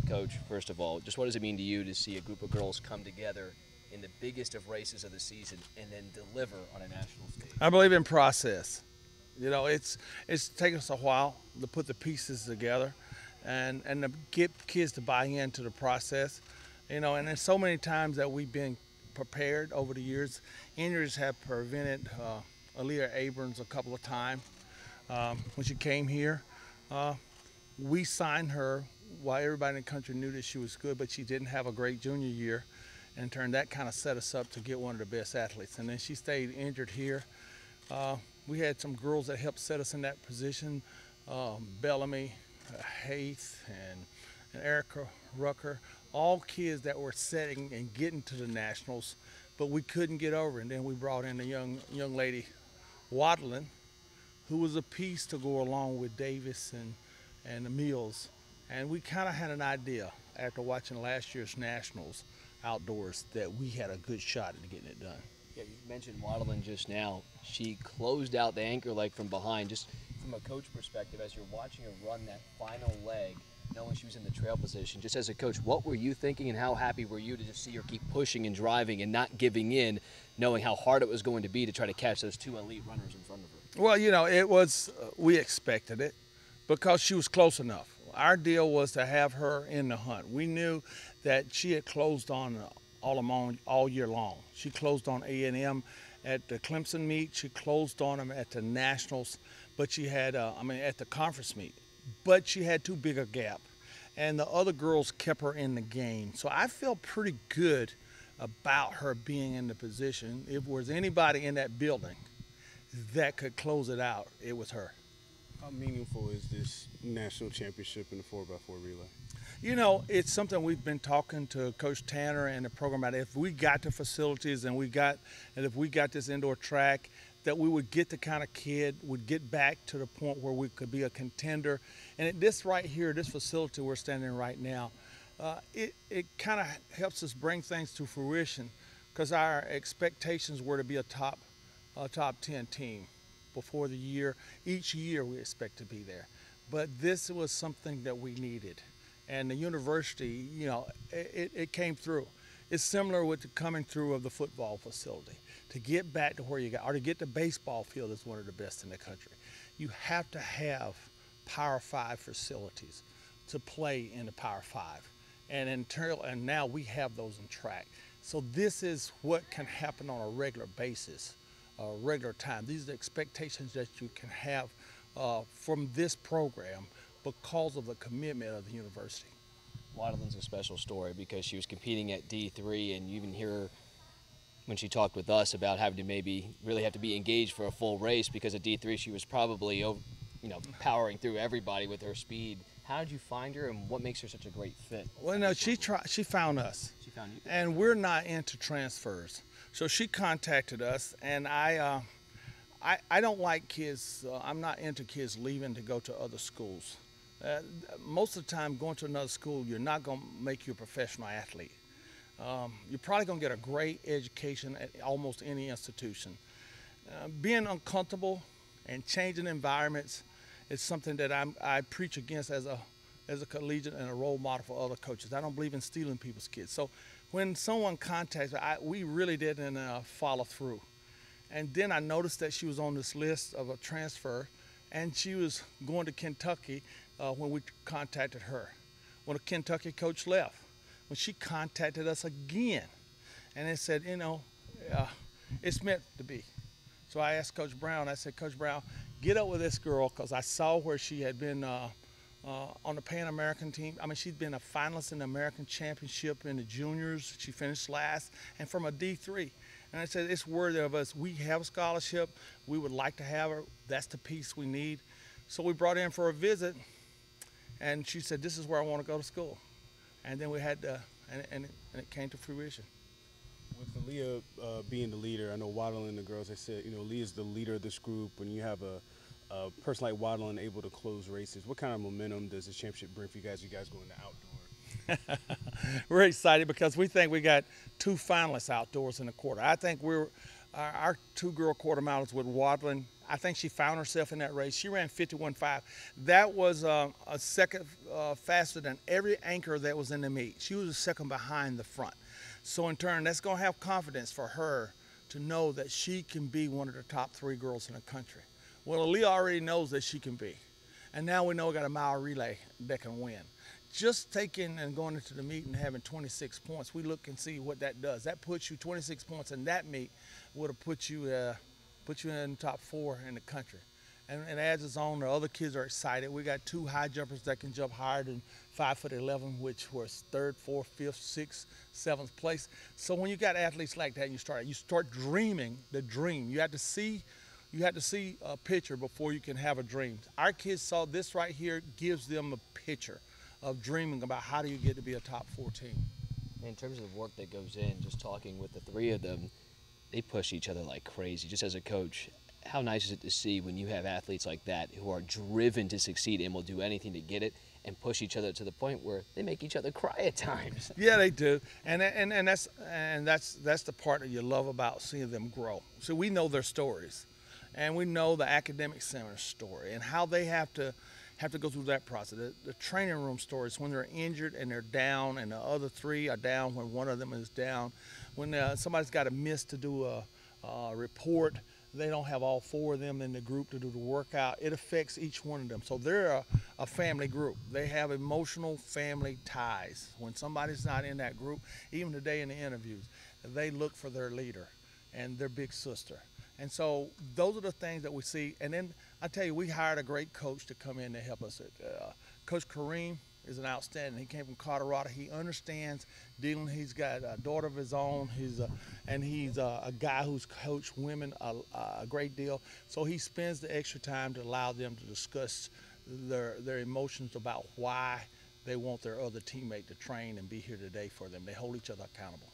Coach, first of all, just what does it mean to you to see a group of girls come together in the biggest of races of the season and then deliver on a national stage? I believe in process. You know, it's taken us a while to put the pieces together, and to get kids to buy into the process. You know, and there's so many times that we've been prepared over the years. Injuries have prevented Aaliyah Abrams a couple of times when she came here. Uh, we signed her while everybody in the country knew that she was good, but she didn't have a great junior year. In turn, that kind of set us up to get one of the best athletes. And then she stayed injured here. We had some girls that helped set us in that position, Bellamy, Haith, and Erica Rucker, all kids that were setting and getting to the Nationals, but we couldn't get over. And then we brought in a young lady, Waddling, who was a piece to go along with Davis and the Mills. And we kind of had an idea after watching last year's Nationals outdoors that we had a good shot at getting it done. Yeah, you mentioned Waddling just now. She closed out the anchor leg from behind. Just from a coach perspective, as you're watching her run that final leg, knowing she was in the trail position, just as a coach, what were you thinking and how happy were you to just see her keep pushing and driving and not giving in, knowing how hard it was going to be to try to catch those two elite runners in front of her? Well, you know, it was, we expected it because she was close enough. Our deal was to have her in the hunt. We knew that she had closed on all year long. She closed on A&M at the Clemson meet. She closed on them at the Nationals, but she had, at the conference meet. But she had too big a gap, and the other girls kept her in the game. So I felt pretty good about her being in the position. If there was anybody in that building that could close it out, it was her. How meaningful is this national championship in the 4x4 relay? You know, it's something we've been talking to Coach Tanner and the program about. If we got the facilities and if we got this indoor track, that we would get the kind of kid, would get back to the point where we could be a contender. And this right here, this facility we're standing in right now, it kind of helps us bring things to fruition because our expectations were to be a top 10 team before the year. Each year we expect to be there. But this was something that we needed. And the university, you know, it came through. It's similar with the coming through of the football facility. To get back to where you got, or to get the baseball field is one of the best in the country. You have to have Power 5 facilities to play in the Power 5. And now we have those in track. So this is what can happen on a regular basis, a regular time. These are the expectations that you can have from this program because of the commitment of the university. Waddling's a special story because she was competing at D3, and you even hear her when she talked with us about having to maybe really have to be engaged for a full race because at D3 she was probably, you know, powering through everybody with her speed. How did you find her, and what makes her such a great fit? Well, no, she found us. She found you. And we're not into transfers, so she contacted us, and I don't like kids. I'm not into kids leaving to go to other schools. Most of the time, going to another school, you're not going to make you a professional athlete. You're probably going to get a great education at almost any institution. Being uncomfortable and changing environments is something that I preach against as a collegiate and a role model for other coaches. I don't believe in stealing people's kids. So when someone contacts me, we really didn't follow through. And then I noticed that she was on this list of a transfer, and she was going to Kentucky when we contacted her. When the Kentucky coach left, when she contacted us again, and they said, you know, it's meant to be. So I asked Coach Brown, I said, Coach Brown, get up with this girl, because I saw where she had been on the Pan American team. I mean, she'd been a finalist in the American Championship in the juniors. She finished last, and from a D3. And I said, it's worthy of us. We have a scholarship. We would like to have her. That's the piece we need. So we brought her in for a visit, and she said, this is where I want to go to school. And then we had, and it came to fruition. With Aaliyah being the leader, I know Waddle and the girls, they said, you know, Aaliyah's the leader of this group. When you have a person like Waddle and able to close races, what kind of momentum does this championship bring for you guys? You guys go into outdoor. We're excited because we think we got two finalists outdoors in the quarter. I think our two-girl quarter milers with Wadlin. I think she found herself in that race. She ran 51.5. That was a second faster than every anchor that was in the meet. She was a second behind the front. So in turn, that's going to have confidence for her to know that she can be one of the top 3 girls in the country. Well, Aaliyah already knows that she can be. And now we know we got a mile relay that can win. Just taking and going into the meet and having 26 points, we look and see what that does. That puts you 26 points in that meet would have put you in the top 4 in the country. And as it's on, the other kids are excited. We got 2 high jumpers that can jump higher than 5'11", which was 3rd, 4th, 5th, 6th, 7th place. So when you got athletes like that, you start dreaming the dream. You have to see a picture before you can have a dream. Our kids saw this right here, gives them a picture of dreaming about how do you get to be a top 4 team. In terms of the work that goes in, just talking with the 3 of them, they push each other like crazy. Just as a coach, how nice is it to see when you have athletes like that who are driven to succeed and will do anything to get it and push each other to the point where they make each other cry at times? Yeah, they do, and that's the part that you love about seeing them grow. So we know their stories, and we know the academic center story and how they have to go through that process. The training room stories when they're injured and they're down, and the other 3 are down when one of them is down. When somebody's got to miss to do a report, they don't have all 4 of them in the group to do the workout. It affects each one of them. So they're a family group. They have emotional family ties. When somebody's not in that group, even today in the interviews, they look for their leader and their big sister. And so those are the things that we see. And then I tell you, we hired a great coach to come in to help us. Coach Kareem is an outstanding. He came from Colorado. He understands dealing. He's got a daughter of his own. He's a guy who's coached women a great deal. So he spends the extra time to allow them to discuss their emotions about why they want their other teammate to train and be here today for them. They hold each other accountable.